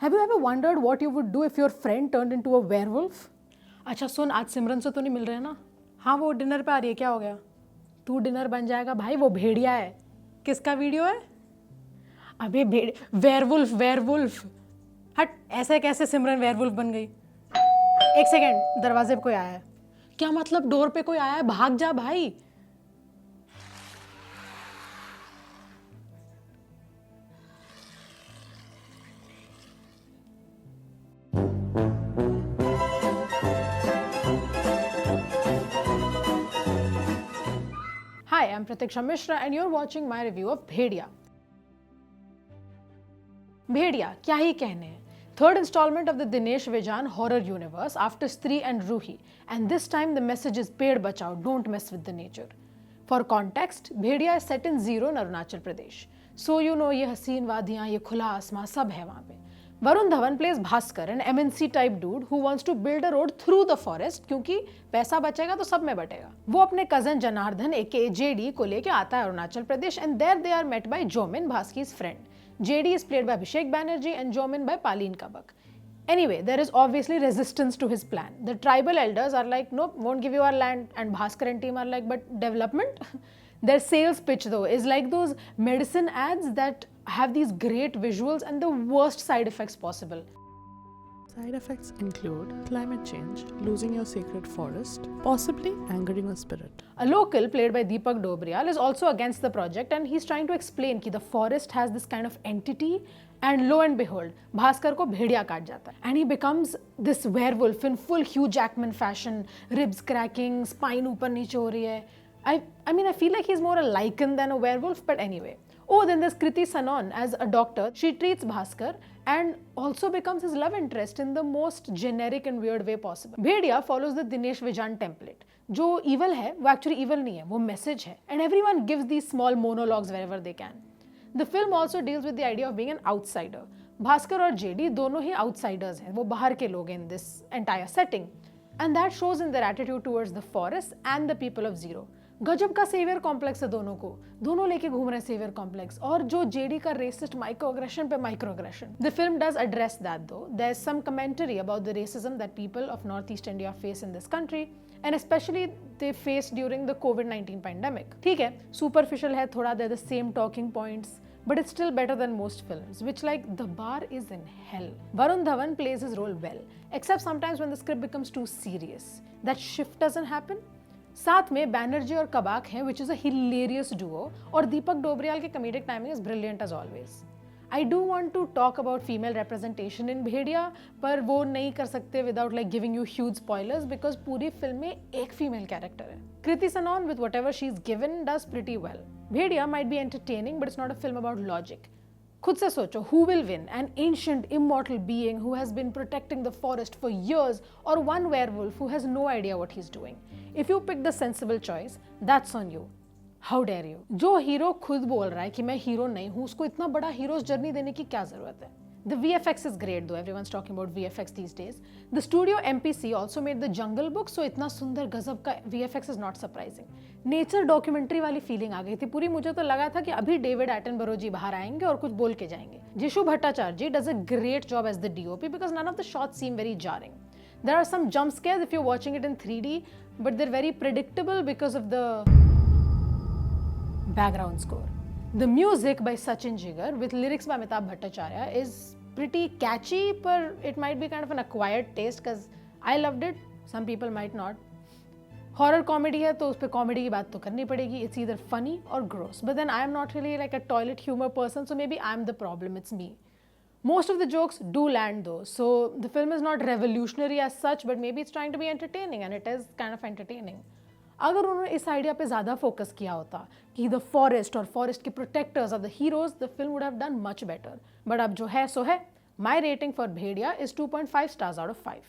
Have you ever wondered what you would do if your friend turned into a werewolf? अच्छा सुन, आज सिमरन से तो नहीं मिल रहे ना? हाँ, वो डिनर पे आ रही है, क्या हो गया? तू डिनर बन जाएगा भाई, वो भेड़िया है। किसका वीडियो है? अबे वेयरवुल्फ वेयरवुल्फ। हट, ऐसे कैसे सिमरन वेयरवुल्फ बन गई? एक सेकेंड, दरवाजे पे कोई आया है। क्या मतलब डोर पे कोई आया है? भाग जा भाई। Hi, I'm Pratiksha Mishra and you're watching my review of भेड़िया। भेड़िया क्या ही कहने हैं। Third installment of the Dinesh Vijan horror universe after Stree and Ruhi, and this time the message is पेड़ बचाओ, don't mess with the nature. For context, Bhediya is set in Zero in Arunachal Pradesh. So you know ये हसीन वादियाँ, ये खुला आसमां सब है वहाँ पे। Varun Dhawan plays Bhaskar, an MNC type dude who wants to build a road through the forest क्योंकि पैसा बचेगा तो सब में बटेगा। वो अपने कजन जनार्दन aka JD को लेके आता है Arunachal Pradesh and there they are met by Jomin, Bhaski's friend. JD is played by Abhishek Banerjee and Jomin by Paleen Kabak. Anyway, there is obviously resistance to his plan. The tribal elders are like, nope, won't give you our land, and Bhaskar and team are like, but development? Their sales pitch though is like those medicine ads that have these great visuals and the worst side effects possible. Side effects include climate change, losing your sacred forest, possibly angering a spirit. A local, played by Deepak Dobriyal, is also against the project and he's trying to explain that the forest has this kind of entity and lo and behold, Bhaskar ko bhediya kaat jata hai. And he becomes this werewolf in full Hugh Jackman fashion, ribs cracking, spine upar niche ho rahi hai. I mean, I feel like he's more a lichen than a werewolf, but anyway. Oh, then there's Kriti Sanon as a doctor. She treats Bhaskar and also becomes his love interest in the most generic and weird way possible. Bhediya follows the Dinesh Vijan template. जो evil है, वो actually evil नहीं है, वो message है. And everyone gives these small monologues wherever they can. The film also deals with the idea of being an outsider. Bhaskar और JD दोनों ही outsiders हैं, वो बाहर के लोग हैं in this entire setting. And that shows in their attitude towards the forest and the people of Zero. गजब का सेवियर कॉम्प्लेक्स है दोनों को, दोनों लेके घूम रहे हैं सेवियर कॉम्प्लेक्स, और जो जेडी का रेसिस्ट माइक्रोएग्रेशन पे microaggression. The film does address that though. There is some commentary about the racism that people of North East India face in this country and specially they face during the कोविड-19 pandemic. ठीक है, superficial है थोड़ा, they're the same talking points, but it's still better than most films, which like the bar is in hell. Varun Dhawan plays his role well, except sometimes when the script becomes too serious. That shift doesn't happen. साथ में बैनर्जी और कबाक हैं, which is a hilarious duo, और दीपक डोबरियाल के comedic timing is brilliant as always. I do want to talk about female representation in भेड़िया, पर वो नहीं कर सकते without like giving you huge spoilers because पूरी फिल्म में एक female character है. Kriti Sanon with whatever she's given does pretty well. Bhediya might be entertaining, but it's not a film about logic. खुद से सोचो, who will win? An ancient immortal being who has been protecting the forest for years, or one werewolf who has no idea what he's doing? If you pick the sensible choice, that's on you. How dare you? जो hero खुद बोल रहा है कि मैं hero नहीं हूँ, उसको इतना बड़ा हीरोज जर्नी देने की क्या जरूरत है? The VFX is great though, everyone's talking about VFX these days. The studio MPC also made the Jungle Book, so इतना सुंदर गजब का VFX is not surprising. Nature documentary वाली फीलिंग आ गई थी पूरी. मुझे तो लगा था कि अभी डेविड एटनबरो जी बाहर आएंगे और कुछ बोल के जाएंगे. जिशु भट्टाचार्य जी does a great job as the DOP because none of the shots seem very jarring. There are some jump scares if you're watching it in 3D, but they're very predictable because of the background score. The music by Sachin Jigar with lyrics by Amitabh Bhattacharya is pretty catchy, but it might be kind of an acquired taste because I loved it. Some people might not. Horror comedy है तो उस पे comedy की बात तो करनी पड़ेगी. It's either funny or gross. But then I am not really like a toilet humor person, so maybe I'm the problem. It's me. Most of the jokes do land though, so the film is not revolutionary as such, but maybe it's trying to be entertaining, and it is kind of entertaining. अगर उन्होंने इस idea पे ज़्यादा focus किया होता कि the forest और forest के protectors of the heroes, the film would have done much better. But अब जो है सो है. माई rating for Bhediya is 2.5 stars out of 5.